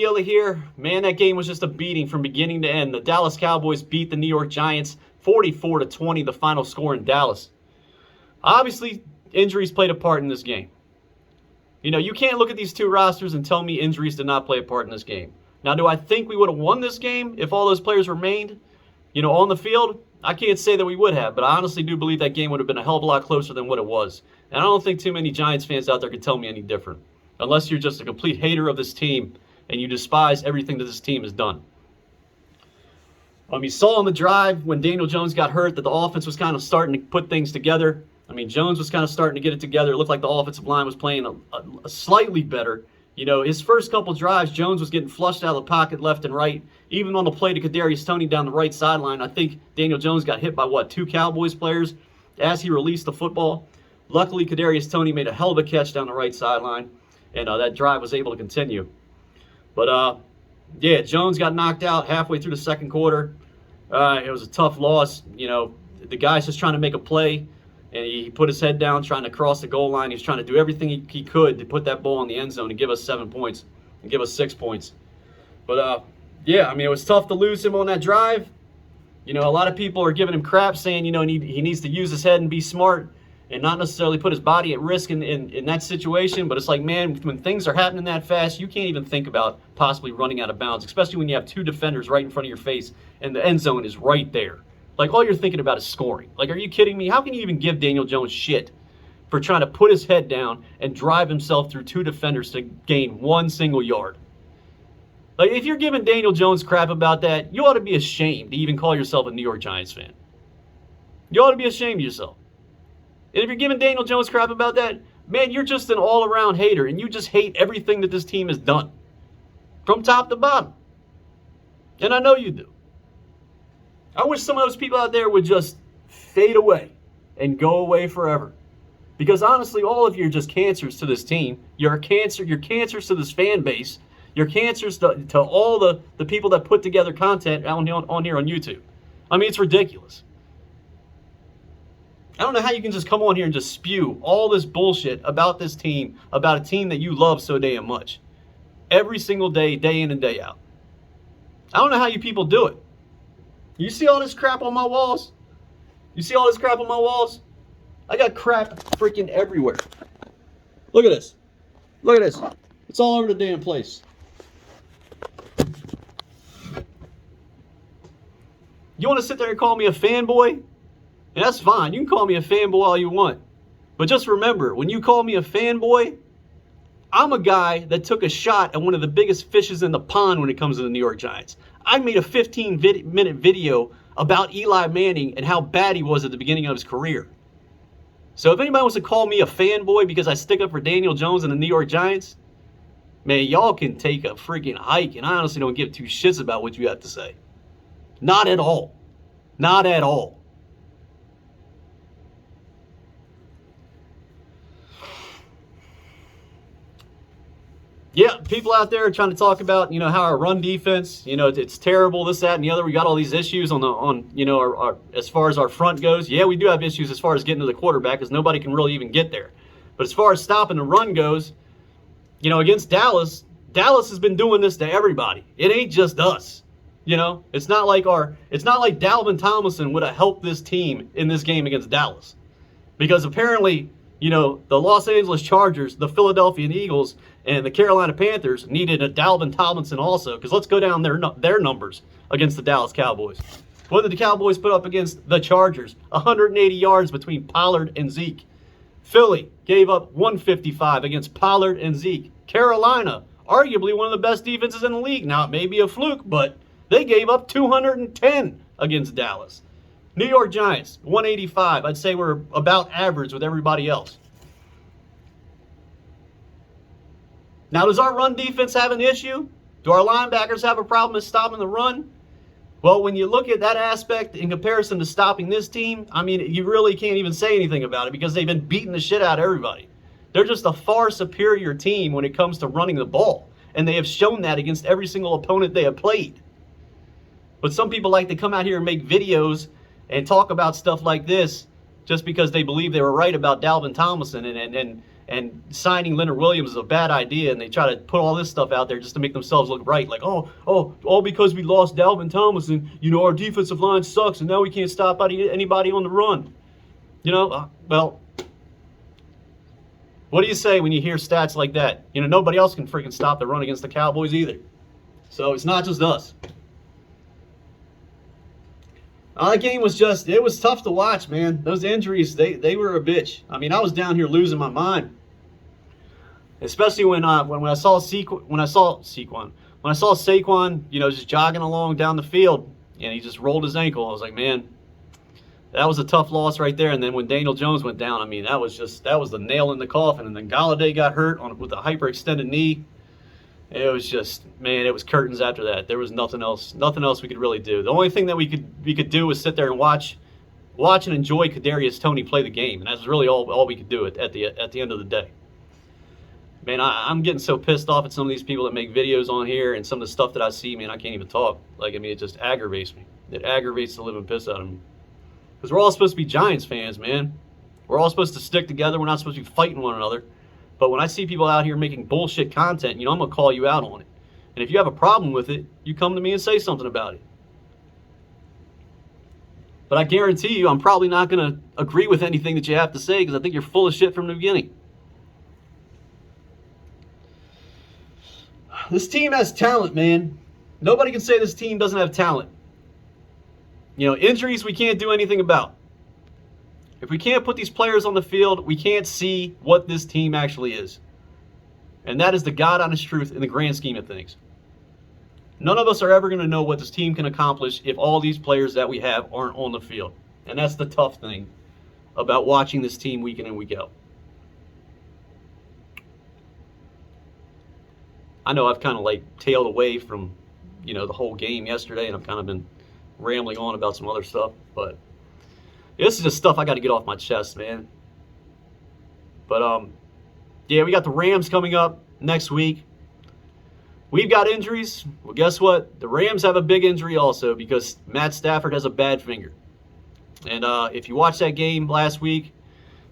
Here, man, that game was just a beating from beginning to end. The Dallas Cowboys beat the New York Giants 44-20, the final score in Dallas. Obviously, injuries played a part in this game. You know, you can't look at these two rosters and tell me injuries did not play a part in this game. Now, do I think we would have won this game if all those players remained, on the field? I can't say that we would have, but I honestly do believe that game would have been a hell of a lot closer than what it was. And I don't think too many Giants fans out there could tell me any different, unless you're just a complete hater of this team and you despise everything that this team has done. You saw on the drive when Daniel Jones got hurt that the offense was kind of starting to put things together. Jones was kind of starting to get it together. It looked like the offensive line was playing a slightly better. His first couple drives, Jones was getting flushed out of the pocket left and right. Even on the play to Kadarius Toney down the right sideline, I think Daniel Jones got hit by, two Cowboys players as he released the football. Luckily, Kadarius Toney made a hell of a catch down the right sideline, and that drive was able to continue. But, Jones got knocked out halfway through the second quarter. It was a tough loss. The guy's just trying to make a play, and he put his head down trying to cross the goal line. He was trying to do everything he could to put that ball in the end zone and give us 7 points and give us 6 points. But, it was tough to lose him on that drive. A lot of people are giving him crap saying, he needs to use his head and be smart and not necessarily put his body at risk in that situation. But it's like, man, when things are happening that fast, you can't even think about possibly running out of bounds, especially when you have two defenders right in front of your face and the end zone is right there. Like, all you're thinking about is scoring. Like, are you kidding me? How can you even give Daniel Jones shit for trying to put his head down and drive himself through two defenders to gain 1 single yard? Like, if you're giving Daniel Jones crap about that, you ought to be ashamed to even call yourself a New York Giants fan. You ought to be ashamed of yourself. And if you're giving Daniel Jones crap about that, man, you're just an all-around hater, and you just hate everything that this team has done from top to bottom. And I know you do. I wish some of those people out there would just fade away and go away forever. Because honestly, all of you are just cancers to this team. You're cancers to this fan base. You're cancers to all the people that put together content on here on YouTube. It's ridiculous. I don't know how you can just come on here and just spew all this bullshit about this team, about a team that you love so damn much. Every single day, day in and day out. I don't know how you people do it. You see all this crap on my walls? You see all this crap on my walls? I got crap freaking everywhere. Look at this. Look at this. It's all over the damn place. You want to sit there and call me a fanboy? And that's fine. You can call me a fanboy all you want. But just remember, when you call me a fanboy, I'm a guy that took a shot at one of the biggest fishes in the pond when it comes to the New York Giants. I made a 15-minute video about Eli Manning and how bad he was at the beginning of his career. So if anybody wants to call me a fanboy because I stick up for Daniel Jones and the New York Giants, man, y'all can take a freaking hike, and I honestly don't give two shits about what you have to say. Not at all. Not at all. Yeah, people out there are trying to talk about, how our run defense, it's terrible, this, that, and the other. We got all these issues our as far as our front goes. Yeah, we do have issues as far as getting to the quarterback because nobody can really even get there. But as far as stopping the run goes, against Dallas, Dallas has been doing this to everybody. It ain't just us. It's not like Dalvin Tomlinson would have helped this team in this game against Dallas. Because apparently, the Los Angeles Chargers, the Philadelphia Eagles, and the Carolina Panthers needed a Dalvin Tomlinson also. Because let's go down their numbers against the Dallas Cowboys. What did the Cowboys put up against the Chargers? 180 yards between Pollard and Zeke. Philly gave up 155 against Pollard and Zeke. Carolina, arguably one of the best defenses in the league. Now, it may be a fluke, but they gave up 210 against Dallas. New York Giants, 185. I'd say we're about average with everybody else. Now, does our run defense have an issue? Do our linebackers have a problem with stopping the run? Well, when you look at that aspect in comparison to stopping this team, you really can't even say anything about it because they've been beating the shit out of everybody. They're just a far superior team when it comes to running the ball, and they have shown that against every single opponent they have played. But some people like to come out here and make videos and talk about stuff like this just because they believe they were right about Dalvin Tomlinson and and signing Leonard Williams is a bad idea, and they try to put all this stuff out there just to make themselves look right. Like, all because we lost Dalvin Tomlinson, our defensive line sucks, and now we can't stop anybody on the run. Well, what do you say when you hear stats like that? Nobody else can freaking stop the run against the Cowboys either. So it's not just us. That game was it was tough to watch, man. Those injuries, they were a bitch. I mean, I was down here losing my mind. Especially when I saw Saquon, just jogging along down the field, and he just rolled his ankle. I was like, man, that was a tough loss right there. And then when Daniel Jones went down, I mean, that was the nail in the coffin. And then Golladay got hurt with a hyperextended knee. It was just, man, it was curtains after that. There was nothing else we could really do. The only thing that we could do was sit there and watch and enjoy Kadarius Toney play the game, and that's really all we could do at the end of the day. Man, I'm getting so pissed off at some of these people that make videos on here, and some of the stuff that I see, man, I can't even talk. Like, I mean, it just aggravates me. It aggravates the living piss out of me. Because we're all supposed to be Giants fans, man. We're all supposed to stick together. We're not supposed to be fighting one another. But when I see people out here making bullshit content, I'm going to call you out on it. And if you have a problem with it, you come to me and say something about it. But I guarantee you, I'm probably not going to agree with anything that you have to say, because I think you're full of shit from the beginning. This team has talent, man. Nobody can say this team doesn't have talent. Injuries we can't do anything about. If we can't put these players on the field, we can't see what this team actually is. And that is the God-honest truth in the grand scheme of things. None of us are ever going to know what this team can accomplish if all these players that we have aren't on the field. And that's the tough thing about watching this team week in and week out. I know I've kind of tailed away from, the whole game yesterday, and I've kind of been rambling on about some other stuff, but this is just stuff I got to get off my chest, man. But, yeah, we got the Rams coming up next week. We've got injuries. Well, guess what? The Rams have a big injury also, because Matt Stafford has a bad finger. And if you watched that game last week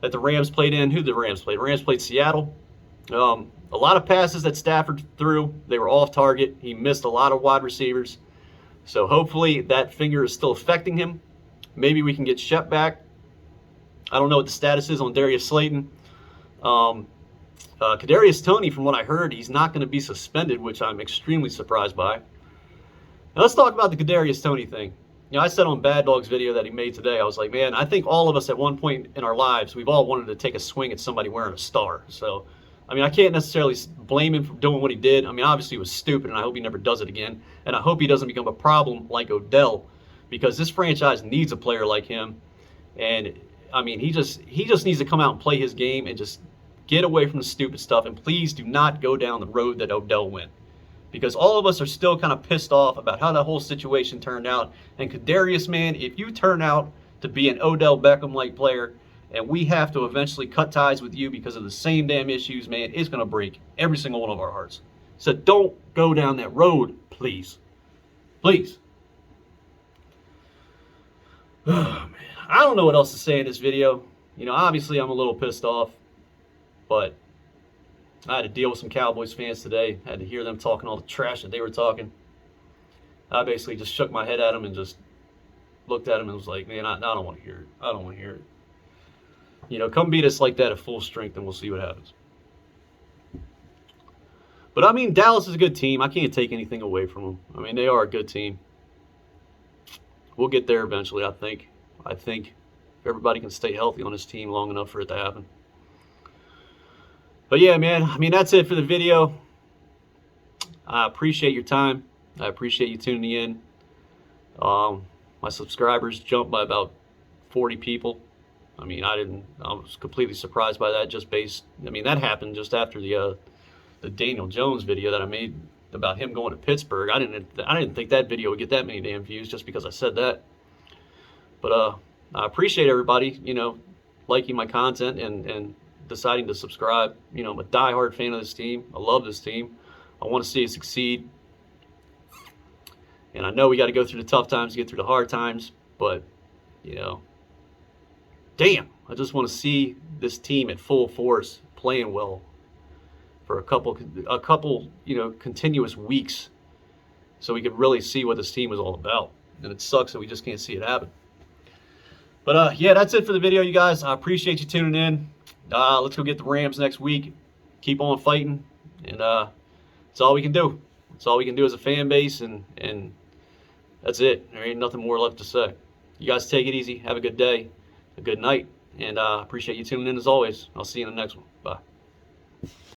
that the Rams played in, who the Rams played? The Rams played Seattle. A lot of passes that Stafford threw, they were off target. He missed a lot of wide receivers. So hopefully that finger is still affecting him. Maybe we can get Shep back. I don't know what the status is on Darius Slayton. Kadarius Toney, from what I heard, he's not going to be suspended, which I'm extremely surprised by. Now let's talk about the Kadarius Toney thing. I said on Bad Dog's video that he made today, I was like, man, I think all of us at one point in our lives, we've all wanted to take a swing at somebody wearing a star. So, I mean, I can't necessarily blame him for doing what he did. I mean, obviously it was stupid, and I hope he never does it again. And I hope he doesn't become a problem like Odell, because this franchise needs a player like him. And I mean, he just needs to come out and play his game and just get away from the stupid stuff. And please do not go down the road that Odell went, because all of us are still kind of pissed off about how that whole situation turned out. And Kadarius, man, if you turn out to be an Odell Beckham-like player, and we have to eventually cut ties with you because of the same damn issues, man, it's going to break every single one of our hearts. So don't go down that road, please. Please. Oh, man. I don't know what else to say in this video. Obviously I'm a little pissed off, but I had to deal with some Cowboys fans today. I had to hear them talking all the trash that they were talking. I basically just shook my head at them and just looked at them and was like, man, I don't want to hear it. I don't want to hear it. Come beat us like that at full strength, and we'll see what happens. But, I mean, Dallas is a good team. I can't take anything away from them. I mean, they are a good team. We'll get there eventually, I think. If everybody can stay healthy on this team long enough for it to happen. But, yeah, man, I mean, that's it for the video. I appreciate your time. I appreciate you tuning in. My subscribers jumped by about 40 people. I mean, I was completely surprised by that, that happened just after the Daniel Jones video that I made about him going to Pittsburgh. I didn't think that video would get that many damn views just because I said that. But I appreciate everybody, liking my content and deciding to subscribe. I'm a diehard fan of this team. I love this team. I want to see it succeed. And I know we got to go through the tough times to get through the hard times, but, damn, I just want to see this team at full force playing well for a couple continuous weeks, so we could really see what this team was all about. And it sucks that we just can't see it happen. But yeah, that's it for the video, you guys. I appreciate you tuning in. Let's go get the Rams next week. Keep on fighting, and that's all we can do. That's all we can do as a fan base, and that's it. There ain't nothing more left to say. You guys take it easy. Have a good day, a good night, and appreciate you tuning in as always. I'll see you in the next one. Bye.